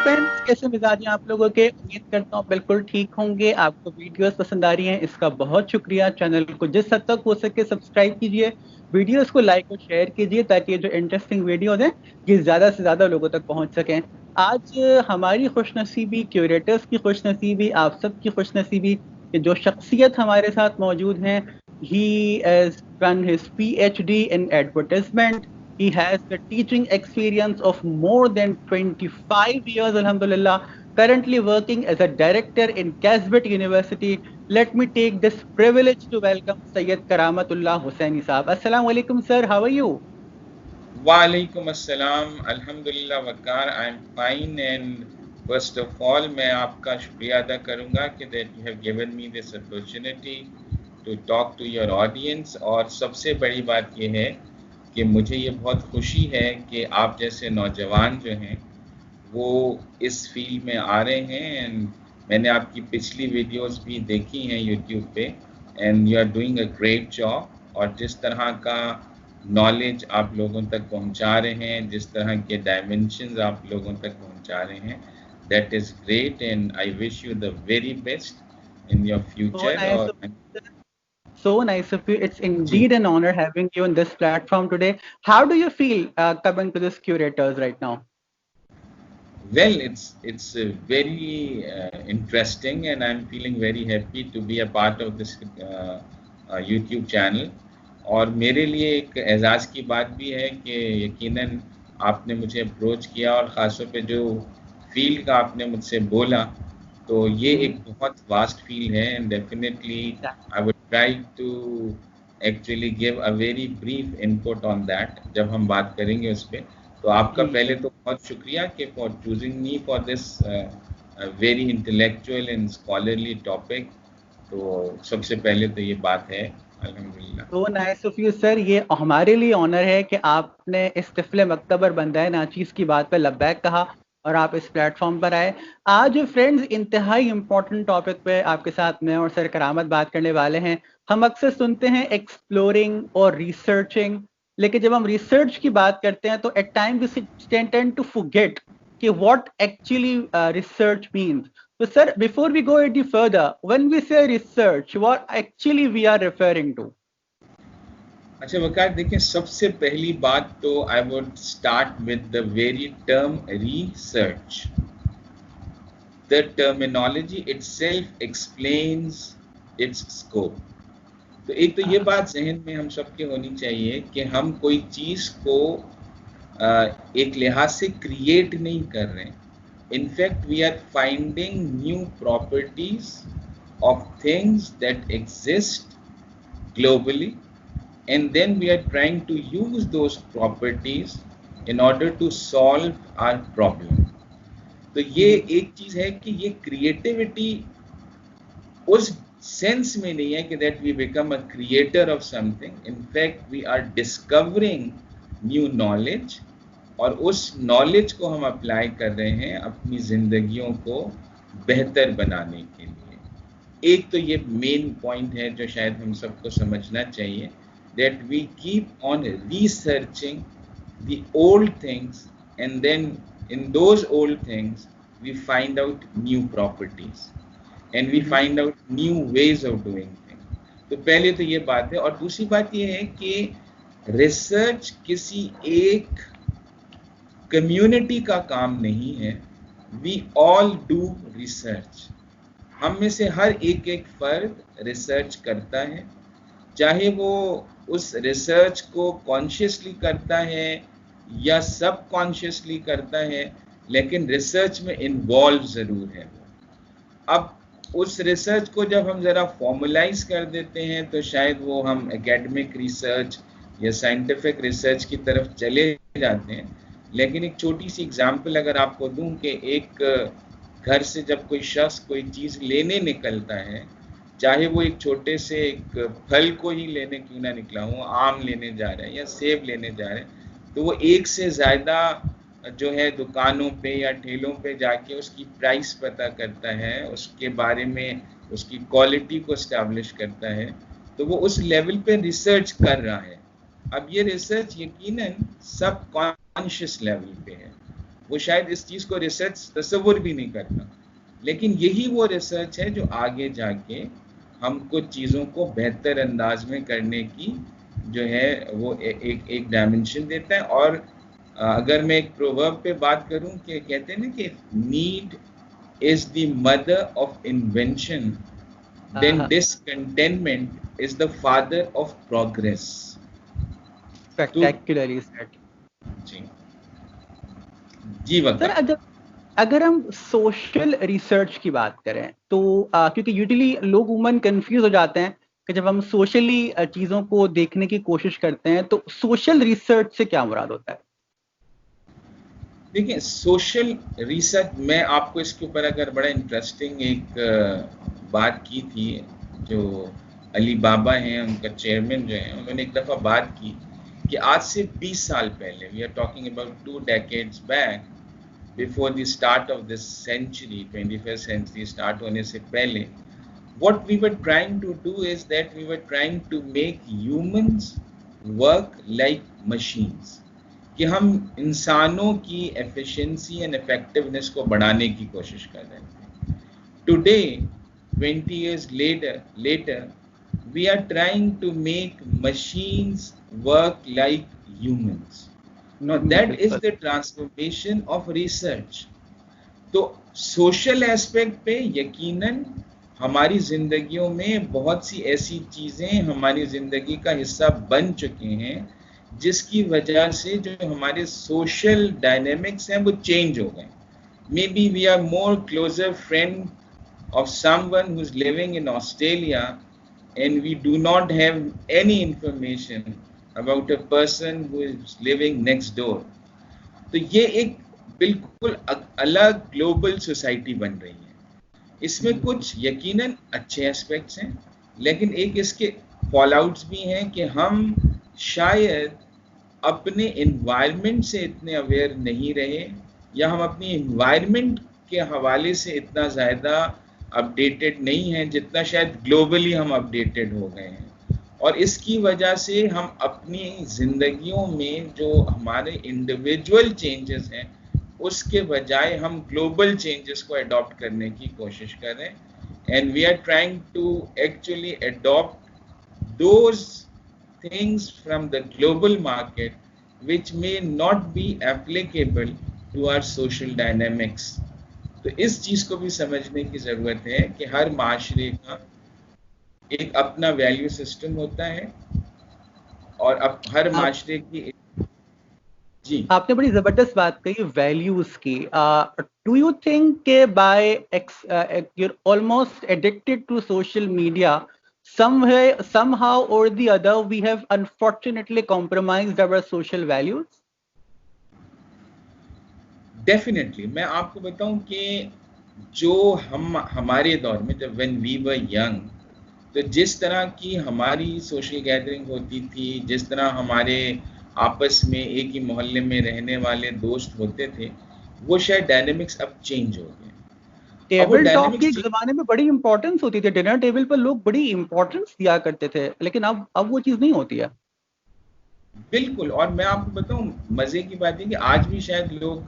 Friends, कैसे मिजाज हैं आप लोगों के। उम्मीद करता हूँ बिल्कुल ठीक होंगे। आपको वीडियोस पसंद आ रही हैं, इसका बहुत शुक्रिया। चैनल को जिस हद तक हो सके सब्सक्राइब कीजिए, वीडियोस को लाइक और शेयर कीजिए ताकि ये जो इंटरेस्टिंग वीडियोस हैं ये ज़्यादा से ज़्यादा लोगों तक पहुँच सकें। आज हमारी खुशनसीबी, क्यूरेटर्स की खुशनसीबी, आप सब की खुशनसीबी कि जो शख्सियत हमारे साथ मौजूद हैं, he has done his PhD in advertisement. He has the teaching experience of more than 25 years, Alhamdulillah. Currently working as a director in Casbet University. Let me take this privilege to welcome Sayyid Karamatullah Hussaini Saab. Assalamu alaikum, sir. How are you? वालेकुम अस्सलाम, अल्हम्दुलिल्लाह Waqar, I am fine. And first of all मैं आपका शुक्रिया अदा करूंगा कि that you have given me this opportunity to talk to your audience. और सबसे बड़ी बात यह है कि मुझे ये बहुत खुशी है कि आप जैसे नौजवान जो हैं वो इस फील्ड में आ रहे हैं। एंड मैंने आपकी पिछली वीडियोस भी देखी हैं यूट्यूब पे, and you are doing a great job. और जिस तरह का नॉलेज आप लोगों तक पहुंचा रहे हैं, जिस तरह के डायमेंशंस आप लोगों तक पहुंचा रहे हैं, that is great. And I wish you the very best in your So future. nice और of you, sir. So nice of you. It's ji, indeed an honor having you on this platform today. How do you feel coming to this curators right now? well, it's very interesting, and I'm feeling very happy to be a part of this YouTube channel. और मेरे लिए एक एजाज़ की बात भी है कि यकीनन आपने मुझे अप्रोच किया, और ख़ासतौर पे जो फील्ड का आपने मुझसे बोला, तो ये एक बहुत वास्ट फील्ड है। And definitely I would try to actually give a very brief input on that जब हम बात करेंगे उस पर। तो आपका पहले तो बहुत शुक्रिया कि for choosing me for this very intellectual and scholarly topic. तो सबसे पहले तो ये बात है, अल्हम्दुलिल्लाह। तो नाइस ऑफ यू सर। ये हमारे लिए ऑनर है कि आपने इस तिफले मक्तबर बंदाए नाचीज की बात पे लब्बैक कहा और आप इस प्लेटफॉर्म पर आए। आज फ्रेंड्स इंतहाई इंपॉर्टेंट टॉपिक पे आपके साथ मैं और सर करामत बात करने वाले हैं। हम अक्सर सुनते हैं एक्सप्लोरिंग और रिसर्चिंग, लेकिन जब हम रिसर्च की बात करते हैं तो at time we tend to forget कि what actually research means. So, sir, before we go any further, when we say research, what actually we are referring to? अच्छा वकार, देखिए सबसे पहली बात तो I would start with the very term research. The terminology itself explains it's scope. तो एक तो ये बात जहन में हम सबके होनी चाहिए कि हम कोई चीज़ को एक लिहाज से क्रिएट नहीं कर रहे हैं। In fact we are finding new properties of things that exist globally, and then we are trying to use those properties in order to solve our problem. तो ये एक चीज है कि ये क्रिएटिविटी उस सेंस में नहीं है कि that we become a creator of something. In fact we are discovering new knowledge, और उस नॉलेज को हम अप्लाई कर रहे हैं अपनी जिंदगियों को बेहतर बनाने के लिए। एक तो ये मेन पॉइंट है जो शायद हम सबको समझना चाहिए, that we keep on researching the old things, and then in those old things we find out new properties and we find out new ways of doing things. तो पहले तो ये बात है। और दूसरी बात ये है कि रिसर्च किसी एक कम्युनिटी का काम नहीं है। We all do research. हम में से हर एक एक फर्द रिसर्च करता है, चाहे वो उस रिसर्च को कॉन्शियसली करता है या सब कॉन्शियसली करता है, लेकिन रिसर्च में इन्वॉल्व ज़रूर है वो। अब उस रिसर्च को जब हम ज़रा फॉर्मलाइज कर देते हैं तो शायद वो हम एकेडमिक रिसर्च या साइंटिफिक रिसर्च की तरफ चले जाते हैं। लेकिन एक छोटी सी एग्जांपल अगर आपको दूं कि एक घर से जब कोई शख्स कोई चीज़ लेने निकलता है, चाहे वो एक छोटे से एक फल को ही लेने क्यों ना निकला हो, आम लेने जा रहे हैं या सेब लेने जा रहे हैं, तो वो एक से ज़्यादा जो है दुकानों पे या ठेलों पे जाके उसकी प्राइस पता करता है, उसके बारे में उसकी क्वालिटी को इस्टेब्लिश करता है। तो वो उस लेवल पे रिसर्च कर रहा है। अब ये रिसर्च यकीनन सब कॉन्शियस लेवल पे है। वो शायद इस चीज को रिसर्च तस्वुर भी नहीं करता, लेकिन यही वो रिसर्च है जो आगे जाके हमको चीज़ों को बेहतर अंदाज में करने की जो है वो एक डायमेंशन देता है। और अगर मैं एक प्रोवर्ब पे बात करूं कि कहते हैं ना कि need is the mother of invention, then discontentment is the father of progress. Spectacularly said. जी जी वकार। सर अगर हम सोशल रिसर्च की बात करें तो क्योंकि यूजुअली लोग उमन कंफ्यूज हो जाते हैं कि जब हम सोशली चीज़ों को देखने की कोशिश करते हैं तो सोशल रिसर्च से क्या मुराद होता है? देखिए सोशल रिसर्च, मैं आपको इसके ऊपर अगर बड़ा इंटरेस्टिंग एक बात की थी, जो अली बाबा हैं उनका चेयरमैन जो है, उन्होंने एक दफ़ा बात की कि आज से 20 साल पहले, we are talking about 2 decades back, before the start of this century, 21st century स्टार्ट होने से पहले, what we were trying to do is that we were trying to make humans work like machines, कि हम इंसानों की efficiency and effectiveness को बढ़ाने की कोशिश कर रहे थे। Today 20 years later we are trying to make machines work like humans. Now that is the transformation of research. तो सोशल एस्पेक्ट पे यकीनन हमारी जिंदगियों में बहुत सी ऐसी चीजें हमारी जिंदगी का हिस्सा बन चुके हैं जिसकी वजह से जो हमारे सोशल डायनेमिक्स हैं वो चेंज हो गए। Maybe we are more closer friend of someone who is living in Australia and we do not have any information about a person who is living next door. तो ये एक बिल्कुल अलग global society बन रही है। इसमें कुछ यकीनन अच्छे एस्पेक्ट्स हैं, लेकिन एक इसके फॉलआउट्स भी हैं कि हम शायद अपने एनवायरनमेंट से इतने अवेयर नहीं रहे, या हम अपनी एनवायरनमेंट के हवाले से इतना ज़्यादा अपडेटेड नहीं हैं जितना शायद ग्लोबली हम अपडेटेड हो गए हैं। और इसकी वजह से हम अपनी ज़िंदगियों में जो हमारे इंडिविजुअल चेंजेस हैं उसके बजाय हम ग्लोबल चेंजेस को अडॉप्ट करने की कोशिश कर रहे हैं। And we are trying to actually adopt those things from the global market which may not be applicable to our social dynamics. तो इस चीज को भी समझने की जरूरत है कि हर माशरे का एक अपना वैल्यू सिस्टम होता है और अब हर माशरे की जी। आपने बड़ी जबरदस्त बात कही वैल्यूज की। डू यू थिंक के bye you're almost addicted to social media, somehow or the other we have unfortunately compromised our social values? Definitely मैं आपको बताऊं कि जो हमारे दौर में जब when we were young, तो जिस तरह की हमारी सोशल गैदरिंग होती थी, जिस तरह हमारे आपस में एक ही मोहल्ले में रहने वाले दोस्त होते थे, वो शायद डायनेमिक्स अब चेंज हो गए। टेबल टॉक की जमाने में बड़ी इंपॉर्टेंस होती थी, डिनर टेबल पर लोग बड़ी इंपॉर्टेंस दिया करते थे, लेकिन अब वो चीज नहीं होती है। बिल्कुल। और मैं आपको बताऊं मजे की बात है कि आज भी शायद लोग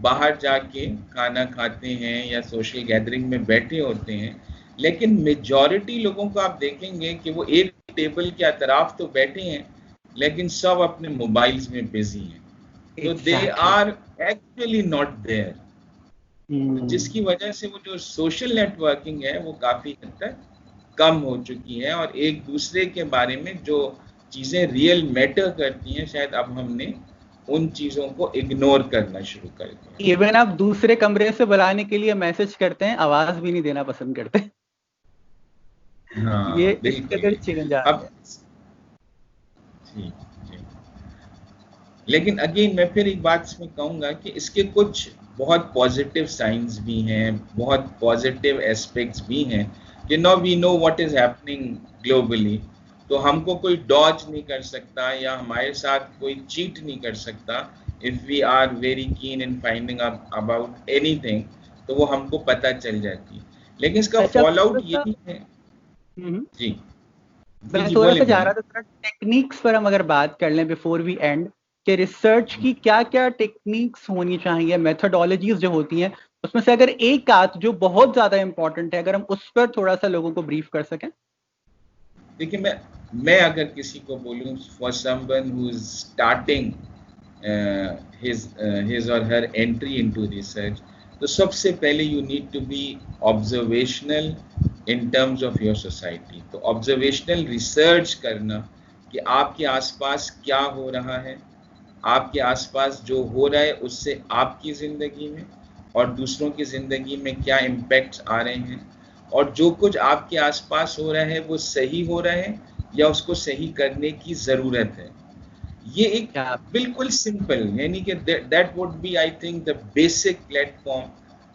बाहर जाके खाना खाते हैं या सोशल गैदरिंग में बैठे होते हैं, लेकिन मेजॉरिटी लोगों को आप देखेंगे कि वो एक टेबल के अतराफ तो बैठे हैं लेकिन सब अपने मोबाइल्स में बिजी हैं। तो they are actually not there, जिसकी वजह से वो जो सोशल नेटवर्किंग है वो काफी हद तक कम हो चुकी है, और एक दूसरे के बारे में जो चीजें रियल मैटर करती हैं शायद अब हमने उन चीजों को इग्नोर करना शुरू कर दिया। इवन आप दूसरे कमरे से बुलाने के लिए मैसेज करते हैं, आवाज भी नहीं देना पसंद करते। हाँ, ये इस कदर चेंज आ गया। जी। लेकिन अगेन मैं फिर एक बात इसमें कहूंगा कि इसके कुछ बहुत पॉजिटिव साइंस भी हैं, बहुत पॉजिटिव एस्पेक्ट्स भी हैं कि now we know what is happening globally, तो हमको कोई डॉज नहीं कर सकता या हमारे साथ कोई चीट नहीं कर सकता। If we are very keen in finding about anything, तो वो हमको पता चल जाती है। लेकिन इसका फॉल आउट ये भी है। जी मैं थोड़ा सा जा रहा था, टेक्निक्स पर हम अगर बात कर लें बिफोर वी एंड, कि रिसर्च की क्या क्या टेक्निक्स होनी चाहिए, मेथोडोलॉजीज जो होती हैं, उसमें से अगर एक आध जो बहुत ज्यादा इंपॉर्टेंट है, अगर हम उस पर थोड़ा सा लोगों को ब्रीफ कर सकें। देखिए, मैं अगर किसी को बोलूं, for someone who is starting his or her entry into research, तो सबसे पहले you need to be observational in terms of your society. तो ऑब्जर्वेशनल रिसर्च करना कि आपके आसपास क्या हो रहा है, आपके आसपास जो हो रहा है उससे आपकी ज़िंदगी में और दूसरों की ज़िंदगी में क्या इम्पैक्ट्स आ रहे हैं, और जो कुछ आपके आसपास हो रहा है वो सही हो रहा है या उसको सही करने की ज़रूरत है। ये एक बिल्कुल सिंपल, यानी कि that would be I think the basic platform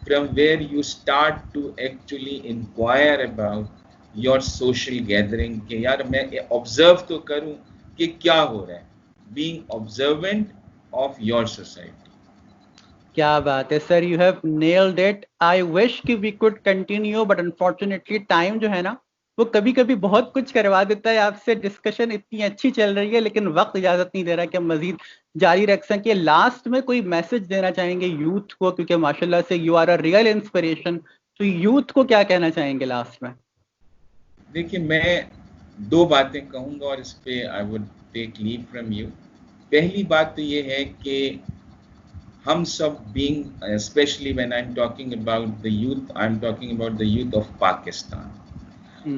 from where you start to actually inquire about your social gathering के यार मैं ऑब्जर्व तो करूं कि क्या हो रहा है, being observant of your society. क्या बात है sir, you have nailed it. I wish कि we could continue, but unfortunately time जो है ना वो कभी कभी बहुत कुछ करवा देता है। आपसे डिस्कशन इतनी अच्छी चल रही है लेकिन वक्त इजाजत नहीं दे रहा कि हम मजीद जारी रख सकें। लास्ट में कोई मैसेज देना चाहेंगे यूथ को, क्योंकि माशाल्लाह से you are a real inspiration, तो यूथ को क्या कहना चाहेंगे लास्ट में? देखिए, मैं दो बातें कहूंगा और इस पे I would take leave from you. पहली बात तो ये है कि हम सब being, specially when I am talking about the youth, I am talking about the youth of Pakistan.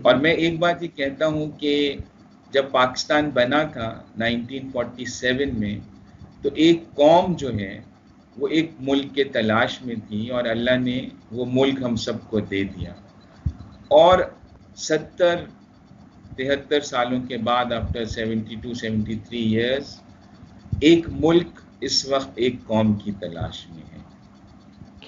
और मैं एक बात ये कहता हूँ कि जब पाकिस्तान बना था 1947 में, तो एक कौम जो है वो एक मुल्क के तलाश में थी और अल्लाह ने वो मुल्क हम सबको दे दिया। और 70-73 सालों के बाद, आफ्टर 72-73 ईयर्स, एक मुल्क इस वक्त एक कौम की तलाश में है।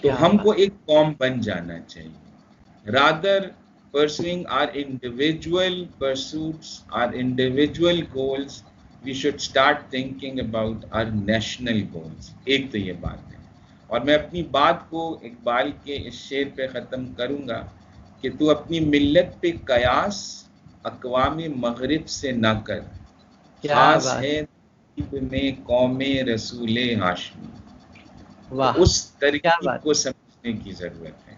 तो हमको एक कौम बन जाना चाहिए। Rather pursuing our individual pursuits, our individual goals, we should start thinking about our national goals। एक तो ये बात है। और मैं अपनी बात को इकबाल के इस शेर पे ख़त्म करूँगा कि तू अपनी मिल्लत पे कयास अक़वाम मग़रिब से ना कर, खास है में कौमे रसूले हाशमी। तो उस तरकीब को समझने की ज़रूरत है।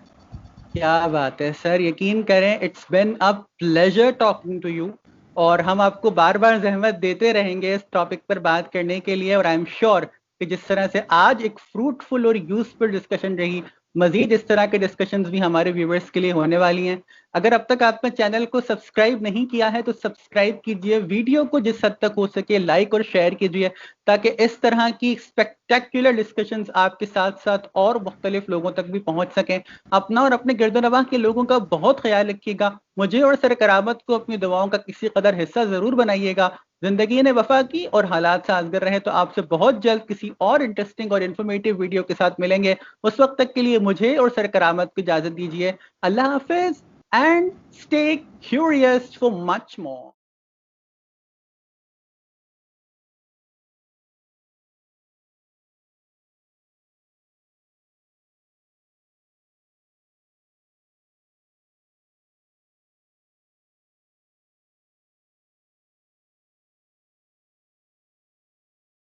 क्या बात है सर, यकीन करें it's been a pleasure talking to you, और हम आपको बार बार जहमत देते रहेंगे इस टॉपिक पर बात करने के लिए। और आई एम श्योर कि जिस तरह से आज एक फ्रूटफुल और यूजफुल डिस्कशन रही, मजीद इस तरह के डिस्कशंस भी हमारे व्यूवर्स के लिए होने वाली हैं। अगर अब तक आपने चैनल को सब्सक्राइब नहीं किया है तो सब्सक्राइब कीजिए, वीडियो को जिस हद तक हो सके लाइक और शेयर कीजिए, ताकि इस तरह की स्पेक्टेक्युलर डिस्कशंस आपके साथ साथ और मुख्तलिफ लोगों तक भी पहुंच सकें। अपना और अपने गिरदोनवाह के लोगों का बहुत ख्याल रखिएगा। मुझे और सर करामत को अपनी दुआओं का किसी कदर हिस्सा जरूर बनाइएगा। जिंदगी ने वफा की और हालात साजगर रहे तो आपसे बहुत जल्द किसी और इंटरेस्टिंग और इन्फॉर्मेटिव वीडियो के साथ मिलेंगे। उस वक्त तक के लिए मुझे और सर करामत को इजाजत दीजिए। अल्लाह हाफिज and stay curious for much more.